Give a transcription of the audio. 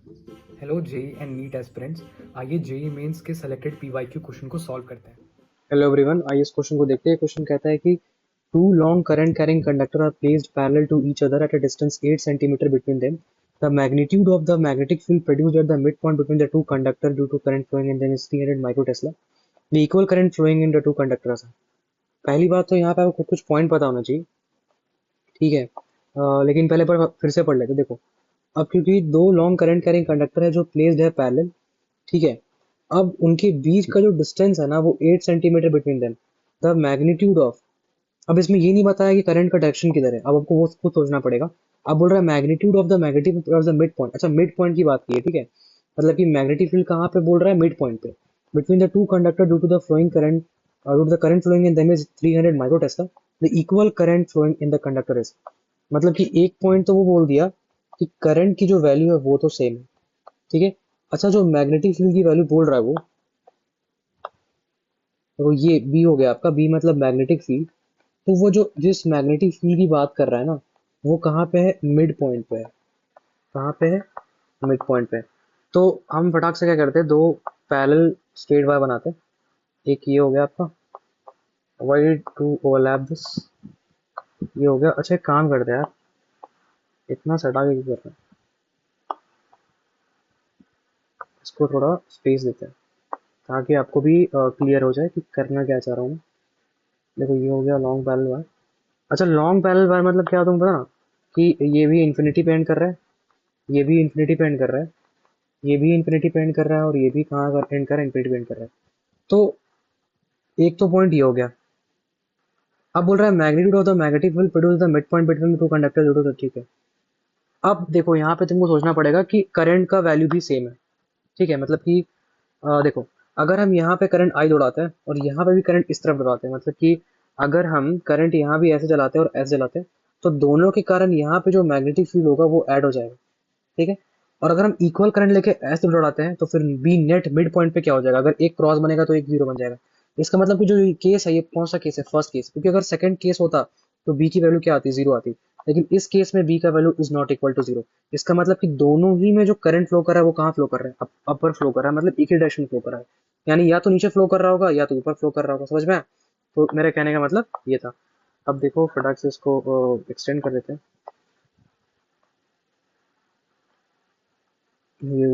Hello JEE and NEET aspirants. आइए JEE Mains के selected PYQ question को solve करते हैं। हेलो एवरीवन, आइए इस क्वेश्चन को देखते हैं। क्वेश्चन कहता है कि two long current carrying conductor are placed parallel to each other at a distance 8 centimetre between them. The magnitude of the magnetic field produced at the midpoint between the two conductors due to current flowing in them is 300 microtesla. The equal current flowing in the two conductors are. पहली बात तो यहाँ पे आपको कुछ point पता होना चाहिए, ठीक है। लेकिन पहले पर फिर से पढ़ लेते, देखो। अब क्योंकि दो लॉन्ग करंट कैरिंग कंडक्टर है जो प्लेस्ड है पैरेलल, ठीक है। अब उनके बीच का जो डिस्टेंस है ना वो 8 centimetre between them. The magnitude of, अब इसमें ये नहीं बताया कि करंट का डायरेक्शन किधर है, अब आपको वो खुद सोचना पड़ेगा। अब बोल रहा है magnitude of the magnetic of the mid point. अच्छा, मिड पॉइंट की बात की है, ठीक है। मतलब कि मैग्नेटिक फील्ड कहाँ पे बोल रहा है, मिड पॉइंट पे, between the two conductor due to the flowing current, due to the current flowing in them is 300 micro tesla. The equal current flowing in the conductor is, मतलब कि एक point तो वो बोल दिया कि करंट की जो वैल्यू है वो तो सेम है, ठीक है। अच्छा, जो मैग्नेटिक फील्ड की वैल्यू बोल रहा है वो, तो ये बी हो गया आपका, बी मतलब मैग्नेटिक फील्ड। तो वो जो जिस मैग्नेटिक फील्ड की बात कर रहा है ना, वो कहाँ पे है, मिड पॉइंट पे है। कहाँ पे है, मिड पॉइंट पे। तो हम फटाक से क्या करते हैं, दो पैरेलल स्ट्रेट वायर बनाते हैं। एक ये हो गया आपका, वाई टू ओवरलैप दिस, ये हो गया। अच्छा, एक काम करते हैं यार, इतना सटा के क्यों कर रहे हैं, इसको थोड़ा स्पेस देते हैं ताकि आपको भी क्लियर हो जाए कि करना क्या चाह रहा हूँ। देखो, ये हो गया लॉन्ग पैरेलल वायर। अच्छा, लॉन्ग पैरेलल वायर मतलब क्या, तुम पता ना कि ये भी इन्फिनिटी पे एंड कर रहा है, ये भी इन्फिनिटी पे एंड कर रहा है, ये भी इन्फिनिटी पे एंड कर रहा है, और ये भी कहाँ एंड कर रहा है, इन्फिनिटी पे एंड कर रहा है। तो एक तो पॉइंट ये हो गया। अब बोल रहा है magnitude of the magnetic field produce the mid point between two conductor, ठीक है। अब देखो, यहाँ पे तुमको सोचना पड़ेगा कि करंट का वैल्यू भी सेम है, ठीक है। मतलब कि देखो, अगर हम यहाँ पे करंट आई दौड़ाते हैं और यहाँ पे भी करंट इस तरफ दौड़ाते हैं, मतलब कि अगर हम करंट यहाँ भी ऐसे चलाते हैं और ऐसे चलाते हैं, तो दोनों के कारण यहाँ पे जो मैग्नेटिक फील्ड होगा वो ऐड हो जाएगा, ठीक है। और अगर हम इक्वल करंट लेके ऐसे दौड़ाते हैं तो फिर बी नेट मिड पॉइंट पे क्या हो जाएगा, अगर एक क्रॉस बनेगा तो एक जीरो बन जाएगा। इसका मतलब कि जो केस है, ये कौन सा केस है, फर्स्ट केस। क्योंकि अगर सेकंड केस होता तो बी की वैल्यू क्या आती, जीरो आती। लेकिन इस केस में बी का value is not equal to zero. इसका मतलब कि दोनों ही में जो करंट फ्लो कर रहा है वो कहाँ फ्लो कर रहा है, अपर फ्लो कर रहा है, मतलब एक ही डायरेक्शन फ्लो कर रहा है। यानी या तो नीचे फ्लो कर रहा होगा या तो ऊपर फ्लो कर रहा होगा, समझ में आया? तो मेरे कहने का मतलब ये था। अब देखो, फटाक से इसको एक्सटेंड कर देते हैं। ये